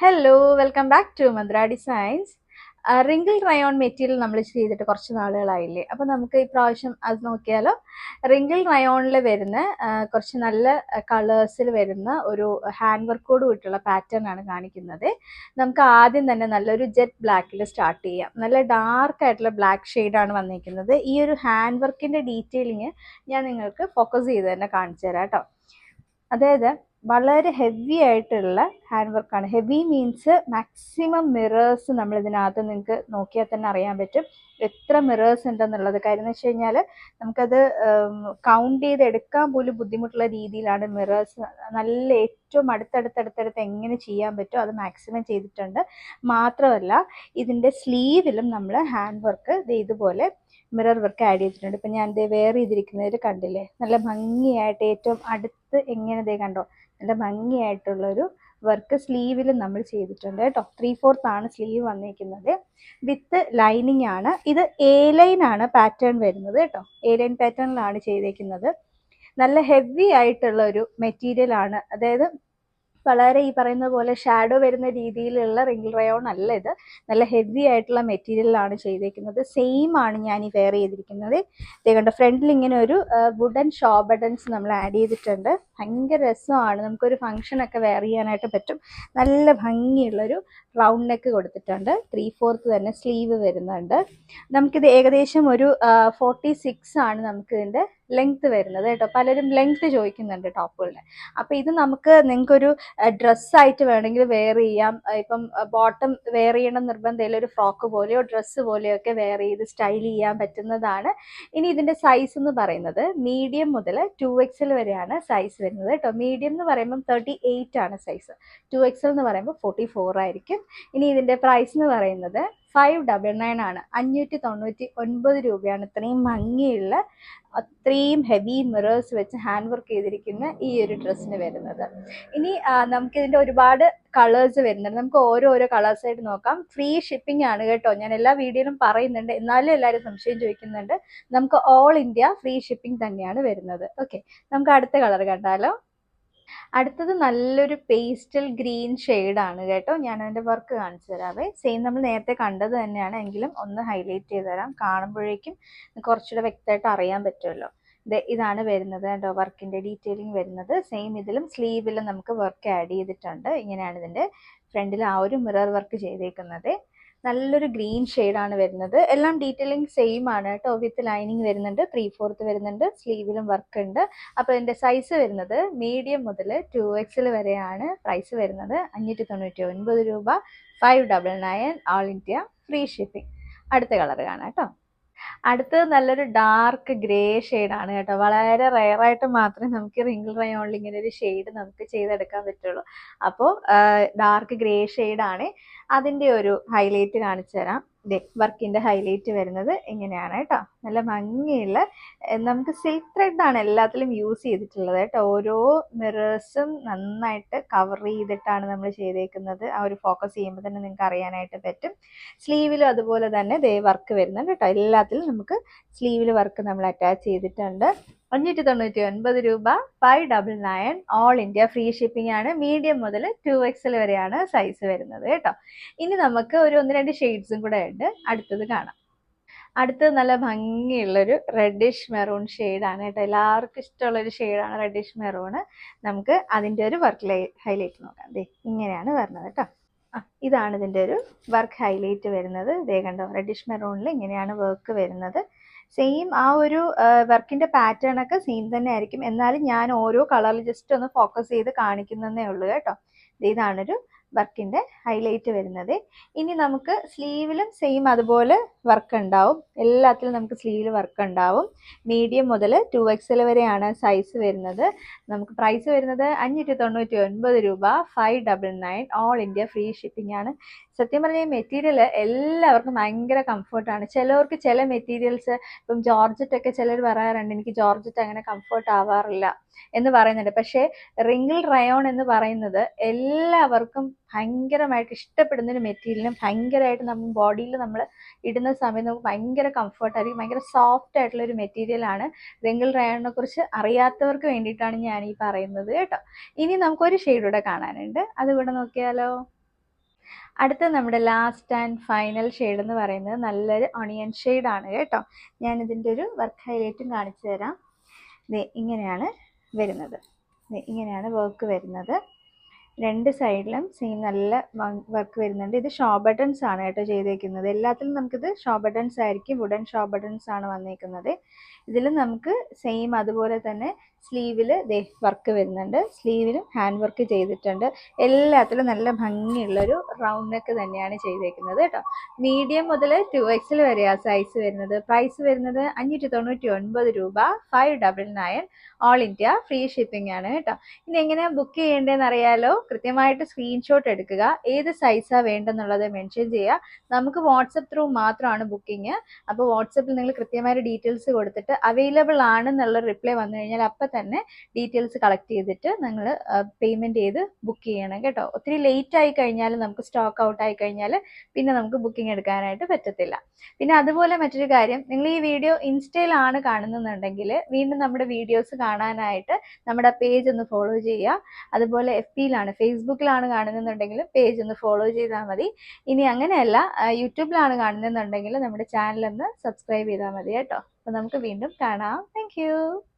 Hello welcome back to Mandra designs. Wrinkle rayon material നമ്മൾ ചെയ്തിട്ട് കുറച്ച് നാളുകളായില്ലേ, അപ്പോൾ നമുക്ക് ഈ പ്രാവശ്യം അത് നോക്കിയാലോ. റിങ്കിൾ റയോണിൽ വരുന്ന കുറച്ച് നല്ല കളേഴ്സിൽ വരുന്ന ഒരു ഹാൻഡ് വർക്കോട് കൂടിയിട്ടുള്ള പാറ്റേൺ ആണ് കാണിക്കുന്നത്. നമുക്ക് ആദ്യം തന്നെ നല്ലൊരു ജെറ്റ് ബ്ലാക്കിൽ സ്റ്റാർട്ട് ചെയ്യാം. നല്ല ഡാർക്ക് ആയിട്ടുള്ള ബ്ലാക്ക് ഷെയ്ഡാണ് വന്നിരിക്കുന്നത്. ഈ ഒരു ഹാൻഡ് വർക്കിൻ്റെ ഡീറ്റെയിലിങ് ഞാൻ നിങ്ങൾക്ക് ഫോക്കസ് ചെയ്ത് തന്നെ കാണിച്ചു തരാം കേട്ടോ. അതായത് വളരെ ഹെവി ആയിട്ടുള്ള ഹാൻഡ് വർക്കാണ്. ഹെവി മീൻസ് മാക്സിമം മിറേഴ്സ് നമ്മൾ ഇതിനകത്ത് നിങ്ങൾക്ക് നോക്കിയാൽ തന്നെ അറിയാൻ പറ്റും എത്ര മിറേഴ്സ് ഉണ്ടെന്നുള്ളത്. കാര്യം എന്ന് വെച്ച് കഴിഞ്ഞാൽ നമുക്കത് കൗണ്ട് ചെയ്തെടുക്കാൻ പോലും ബുദ്ധിമുട്ടുള്ള രീതിയിലാണ് മിറേഴ്സ്. നല്ല ഏറ്റവും അടുത്തടുത്തടുത്തടുത്ത് എങ്ങനെ ചെയ്യാൻ പറ്റുമോ അത് മാക്സിമം ചെയ്തിട്ടുണ്ട്. മാത്രമല്ല ഇതിൻ്റെ സ്ലീവിലും നമ്മൾ ഹാൻഡ് വർക്ക് ഇതുപോലെ മിറർ വർക്ക് ആഡ് ചെയ്തിട്ടുണ്ട്. ഇപ്പം ഞാൻ വെയർ ചെയ്തിരിക്കുന്നതിൽ കണ്ടില്ലേ, നല്ല ഭംഗിയായിട്ട് ഏറ്റവും അടുത്ത് എങ്ങനെ കണ്ടോ, നല്ല ഭംഗിയായിട്ടുള്ളൊരു വർക്ക് സ്ലീവിൽ നമ്മൾ ചെയ്തിട്ടുണ്ട് കേട്ടോ. 3/4 ആണ് സ്ലീവ് വന്നിരിക്കുന്നത്. വിത്ത് ലൈനിങ് ആണ്. ഇത് എ ലൈൻ ആണ് പാറ്റേൺ വരുന്നത് കേട്ടോ. എ ലൈൻ പാറ്റേണിലാണ് ചെയ്തേക്കുന്നത്. നല്ല ഹെവി ആയിട്ടുള്ള ഒരു മെറ്റീരിയൽ ആണ്. അതായത് വളരെ ഈ പറയുന്ന പോലെ ഷാഡോ വരുന്ന രീതിയിലുള്ള റിംഗിൾ റയോൺ അല്ല ഇത്. നല്ല ഹെവി ആയിട്ടുള്ള മെറ്റീരിയലാണ് ചെയ്തേക്കുന്നത്. സെയിം ആണ് ഞാൻ ഈ വെയർ ചെയ്തിരിക്കുന്നത്. കണ്ടോ, ഫ്രണ്ടിൽ ഇങ്ങനെ ഒരു വുഡൻ ഷോ ബട്ടൺസ് നമ്മൾ ആഡ് ചെയ്തിട്ടുണ്ട്. ഭയങ്കര രസമാണ്. നമുക്കൊരു ഫംഗ്ഷനൊക്കെ വെയർ ചെയ്യാനായിട്ട് പറ്റും. നല്ല ഭംഗിയുള്ളൊരു റൗണ്ട് നെക്ക് കൊടുത്തിട്ടുണ്ട്. 3/4 തന്നെ സ്ലീവ് വരുന്നുണ്ട്. നമുക്കിത് ഏകദേശം ഒരു 46 ആണ് നമുക്ക് ഇതിൻ്റെ ലെങ്ത് വരുന്നത് കേട്ടോ. പലരും ലെങ്ത് ചോദിക്കുന്നുണ്ട് ടോപ്പുകളുടെ. അപ്പോൾ ഇത് നമുക്ക് നിങ്ങൾക്കൊരു ഡ്രസ്സായിട്ട് വേണമെങ്കിൽ വെയർ ചെയ്യാം. ഇപ്പം ബോട്ടം വെയർ ചെയ്യണം നിർബന്ധമില്ല, ഒരു ഫ്രോക്ക് പോലെയോ ഡ്രസ്സ് പോലെയോ ഒക്കെ വെയർ ചെയ്ത് സ്റ്റൈൽ ചെയ്യാൻ പറ്റുന്നതാണ്. ഇനി ഇതിൻ്റെ സൈസ് എന്ന് പറയുന്നത് മീഡിയം മുതൽ 2XL വരെയാണ് സൈസ് വരുന്നത് കേട്ടോ. മീഡിയം എന്ന് പറയുമ്പം 38 ആണ് സൈസ്. 2XL എന്ന് പറയുമ്പോൾ 44 ആയിരിക്കും. ഇനി ഇതിൻ്റെ പ്രൈസ് എന്ന് പറയുന്നത് 599 ആണ്. 599 രൂപയാണ് ഇത്രയും ഭംഗിയുള്ള അത്രയും ഹെവി മിറേഴ്സ് വെച്ച് ഹാൻഡ് വർക്ക് ചെയ്തിരിക്കുന്ന ഈ ഒരു ഡ്രസ്സിന് വരുന്നത്. ഇനി നമുക്കിതിൻ്റെ ഒരുപാട് കളേഴ്സ് വരുന്നുണ്ട്. നമുക്ക് ഓരോരോ കളേഴ്സായിട്ട് നോക്കാം. ഫ്രീ ഷിപ്പിംഗ് ആണ് കേട്ടോ. ഞാൻ എല്ലാ വീഡിയോയിലും പറയുന്നുണ്ട്, എന്നാലും എല്ലാവരും സംശയം ചോദിക്കുന്നുണ്ട്. നമുക്ക് ഓൾ ഇന്ത്യ ഫ്രീ ഷിപ്പിംഗ് തന്നെയാണ് വരുന്നത്. ഓക്കെ, നമുക്ക് അടുത്ത കളർ കണ്ടാലോ. അടുത്തത് നല്ലൊരു പേസ്റ്റൽ ഗ്രീൻ ഷെയ്ഡാണ് കേട്ടോ. ഞാൻ അതിൻ്റെ വർക്ക് കാണിച്ചു തരാവേ. സെയിം നമ്മൾ നേരത്തെ കണ്ടത് തന്നെയാണ്, എങ്കിലും ഒന്ന് ഹൈലൈറ്റ് ചെയ്ത് തരാം. കാണുമ്പോഴേക്കും കുറച്ചുകൂടെ വ്യക്തമായിട്ട് അറിയാൻ പറ്റുമല്ലോ. ഇതാണ് വരുന്നത് കേട്ടോ, വർക്കിൻ്റെ ഡീറ്റെയിലിംഗ് വരുന്നത്. സെയിം ഇതിലും സ്ലീവിലും നമുക്ക് വർക്ക് ആഡ് ചെയ്തിട്ടുണ്ട്. ഇങ്ങനെയാണ് ഇതിൻ്റെ ഫ്രണ്ടിൽ ആ ഒരു മിറർ വർക്ക് ചെയ്തേക്കുന്നത്. നല്ലൊരു ഗ്രീൻ ഷെയ്ഡാണ് വരുന്നത്. എല്ലാം ഡീറ്റെയിലിംഗ് സെയിം ആണ് കേട്ടോ. വിത്ത് ലൈനിങ് വരുന്നുണ്ട്, 3/4 വരുന്നുണ്ട്, സ്ലീവിലും വർക്ക് ഉണ്ട്. അപ്പോൾ ഇതിൻ്റെ സൈസ് വരുന്നത് മീഡിയം മുതൽ 2XL വരെയാണ്. പ്രൈസ് വരുന്നത് 599 രൂപ. 599 ഓൾ ഇന്ത്യ ഫ്രീ ഷിപ്പിംഗ്. അടുത്ത കളർ കാണാം കേട്ടോ. അടുത്തത് നല്ലൊരു ഡാർക്ക് ഗ്രേ ഷെയ്ഡാണ് കേട്ടോ. വളരെ റെയറായിട്ട് മാത്രമേ നമുക്ക് റിംഗിൾ റയോണിൽ ഇങ്ങനെ ഒരു ഷെയ്ഡ് നമുക്ക് ചെയ്തെടുക്കാൻ പറ്റുള്ളൂ. അപ്പോൾ ഡാർക്ക് ഗ്രേ ഷെയ്ഡാണ്. അതിൻ്റെ ഒരു ഹൈലൈറ്റ് കാണിച്ചു തരാം. വർക്കിൻ്റെ ഹൈലൈറ്റ് വരുന്നത് ഇങ്ങനെയാണ് കേട്ടോ. നല്ല ഭംഗിയുള്ള നമുക്ക് സിൽക്ക് ത്രെഡാണ് എല്ലാത്തിലും യൂസ് ചെയ്തിട്ടുള്ളത് കേട്ടോ. ഓരോ മിറേഴ്സും നന്നായിട്ട് കവർ ചെയ്തിട്ടാണ് നമ്മൾ ചെയ്തേക്കുന്നത്. ആ ഒരു ഫോക്കസ് ചെയ്യുമ്പോൾ തന്നെ നിങ്ങൾക്ക് അറിയാനായിട്ട് പറ്റും. സ്ലീവിലും അതുപോലെ തന്നെ വർക്ക് വരുന്നുണ്ട് കേട്ടോ. എല്ലാത്തിലും നമുക്ക് സ്ലീവിൽ വർക്ക് നമ്മൾ അറ്റാച്ച് ചെയ്തിട്ടുണ്ട്. 599 രൂപ. 599 ഓൾ ഇന്ത്യ ഫ്രീ ഷിപ്പിംഗ് ആണ്. മീഡിയം മുതൽ 2XL വരെയാണ് സൈസ് വരുന്നത് കേട്ടോ. ഇനി നമുക്ക് ഒരു 1-2 ഷെയ്ഡ്സും കൂടെ ഉണ്ട്. അടുത്തത് കാണാം. അടുത്തത് നല്ല ഭംഗിയുള്ളൊരു റെഡിഷ് മെറൂൺ ഷെയ്ഡാണ് കേട്ടോ. എല്ലാവർക്കും ഇഷ്ടമുള്ളൊരു ഷെയ്ഡാണ് റെഡിഷ് മെറൂൺ. നമുക്ക് അതിൻ്റെ ഒരു വർക്ക് ഹൈലൈറ്റ് നോക്കാം. ഇങ്ങനെയാണ് വരുന്നത് കേട്ടോ. ഇതാണ് ഇതിൻ്റെ ഒരു വർക്ക് ഹൈലൈറ്റ് വരുന്നത്. കണ്ടോ, റെഡിഷ് മെറൂണിൽ ഇങ്ങനെയാണ് വർക്ക് വരുന്നത്. സെയിം ആ ഒരു വർക്കിൻ്റെ പാറ്റേൺ ഒക്കെ സെയിം തന്നെ ആയിരിക്കും. എന്നാലും ഞാൻ ഓരോ കളറിൽ ജസ്റ്റ് ഒന്ന് ഫോക്കസ് ചെയ്ത് കാണിക്കുന്നതേ ഉള്ളൂ കേട്ടോ. ഇതാണൊരു വർക്കിൻ്റെ ഹൈലൈറ്റ് വരുന്നത്. ഇനി നമുക്ക് സ്ലീവിലും സെയിം അതുപോലെ വർക്ക് ഉണ്ടാവും. എല്ലാത്തിലും നമുക്ക് സ്ലീവിൽ വർക്ക് ഉണ്ടാവും. മീഡിയം മുതൽ 2XL വരെയാണ് സൈസ് വരുന്നത്. നമുക്ക് പ്രൈസ് വരുന്നത് 599 രൂപ. 599 ഓൾ ഇന്ത്യ ഫ്രീ ഷിപ്പിംഗ് ആണ്. സത്യം പറഞ്ഞാൽ ഈ മെറ്റീരിയൽ എല്ലാവർക്കും ഭയങ്കര കംഫർട്ടാണ്. ചിലവർക്ക് ചില മെറ്റീരിയൽസ്, ഇപ്പം ജോർജറ്റ് ഒക്കെ ചിലർ പറയാറുണ്ട് എനിക്ക് ജോർജറ്റ് അങ്ങനെ കംഫർട്ട് ആവാറില്ല എന്ന് പറയുന്നുണ്ട്. പക്ഷേ റിംഗിൾ റയോൺ എന്ന് പറയുന്നത് എല്ലാവർക്കും ഭയങ്കരമായിട്ട് ഇഷ്ടപ്പെടുന്ന ഒരു മെറ്റീരിയലും ഭയങ്കരമായിട്ട് നമ്മൾ ബോഡിയിൽ നമ്മൾ ഇടുന്ന സമയത്ത് നമുക്ക് ഭയങ്കര കംഫർട്ടായിരിക്കും. ഭയങ്കര സോഫ്റ്റ് ആയിട്ടുള്ള ഒരു മെറ്റീരിയലാണ്. റിംഗിൾ റയോണിനെ കുറിച്ച് അറിയാത്തവർക്ക് വേണ്ടിയിട്ടാണ് ഞാൻ ഈ പറയുന്നത് കേട്ടോ. ഇനി നമുക്കൊരു ഷെയ്ഡ് കൂടെ കാണാനുണ്ട്. അതുകൂടെ നോക്കിയാലോ. അടുത്ത നമ്മുടെ ലാസ്റ്റ് ആൻഡ് ഫൈനൽ ഷെയ്ഡ് എന്ന് പറയുന്നത് നല്ലൊരു ഒണിയൻ ഷെയ്ഡാണ് കേട്ടോ. ഞാനിതിൻ്റെ ഒരു വർക്ക് ഹൈലൈറ്റും കാണിച്ചു തരാം. ഇങ്ങനെയാണ് വരുന്നത്. ഇങ്ങനെയാണ് വർക്ക് വരുന്നത്. രണ്ട് സൈഡിലും സെയിം നല്ല വർക്ക് വരുന്നുണ്ട്. ഇത് ഷോ ബട്ടൺസ് ആണ് കേട്ടോ ചെയ്തേക്കുന്നത്. എല്ലാത്തിലും നമുക്കിത് ഷോ ബട്ടൺസ് ആയിരിക്കും, വുഡൻ ഷോ ബട്ടൺസ് ആണ് വന്നേക്കുന്നത്. ഇതിൽ നമുക്ക് സെയിം അതുപോലെ തന്നെ സ്ലീവിൽ വർക്ക് വരുന്നുണ്ട്. സ്ലീവിലും ഹാൻഡ് വർക്ക് ചെയ്തിട്ടുണ്ട്. എല്ലാത്തിലും നല്ല ഭംഗിയുള്ളൊരു റൗണ്ട് നെക്ക് തന്നെയാണ് ചെയ്തേക്കുന്നത് കേട്ടോ. മീഡിയം മുതൽ 2XL വരെയാണ് സൈസ് വരുന്നത്. പ്രൈസ് വരുന്നത് 599 രൂപ, 599, ഓൾ ഇന്ത്യ ഫ്രീ ഷിപ്പിംഗ് ആണ് കേട്ടോ. ഇനി എങ്ങനെയാണ് ബുക്ക് ചെയ്യേണ്ടതെന്ന് അറിയാലോ? കൃത്യമായിട്ട് സ്ക്രീൻഷോട്ട് എടുക്കുക, ഏത് സൈസാണ് വേണ്ടെന്നുള്ളത് മെൻഷൻ ചെയ്യുക. നമുക്ക് വാട്സപ്പ് ത്രൂ മാത്രമാണ് ബുക്കിംഗ്. അപ്പോൾ വാട്സപ്പിൽ നിങ്ങൾ കൃത്യമായിട്ട് ഡീറ്റെയിൽസ് കൊടുത്തിട്ട് അവൈലബിൾ ആണെന്നുള്ള റിപ്ലൈ വന്നു കഴിഞ്ഞാൽ അപ്പം തന്നെ ഡീറ്റെയിൽസ് കളക്ട് ചെയ്തിട്ട് നിങ്ങൾ പേയ്മെൻറ്റ് ചെയ്ത് ബുക്ക് ചെയ്യണം കേട്ടോ. ഒത്തിരി ലേറ്റ് ആയി കഴിഞ്ഞാൽ, നമുക്ക് സ്റ്റോക്ക് ഔട്ട് ആയി കഴിഞ്ഞാൽ പിന്നെ നമുക്ക് ബുക്കിംഗ് എടുക്കാനായിട്ട് പറ്റത്തില്ല. പിന്നെ അതുപോലെ മറ്റൊരു കാര്യം, നിങ്ങൾ ഈ വീഡിയോ ഇൻസ്റ്റയിലാണ് കാണുന്നുണ്ടെങ്കിൽ വീണ്ടും നമ്മുടെ വീഡിയോസ് കാണാനായിട്ട് നമ്മുടെ പേജ് ഒന്ന് ഫോളോ ചെയ്യുക. അതുപോലെ FBയിലാണ്, ഫേസ്ബുക്കിലാണ് കാണുന്നുണ്ടെങ്കിൽ പേജ് ഒന്ന് ഫോളോ ചെയ്താൽ മതി. ഇനി അങ്ങനെയല്ല, യൂട്യൂബിലാണ് കാണുന്നുണ്ടെങ്കിൽ നമ്മുടെ ചാനൽ ഒന്ന് സബ്സ്ക്രൈബ് ചെയ്താൽ മതി കേട്ടോ. അപ്പോൾ നമുക്ക് വീണ്ടും കാണാം. താങ്ക്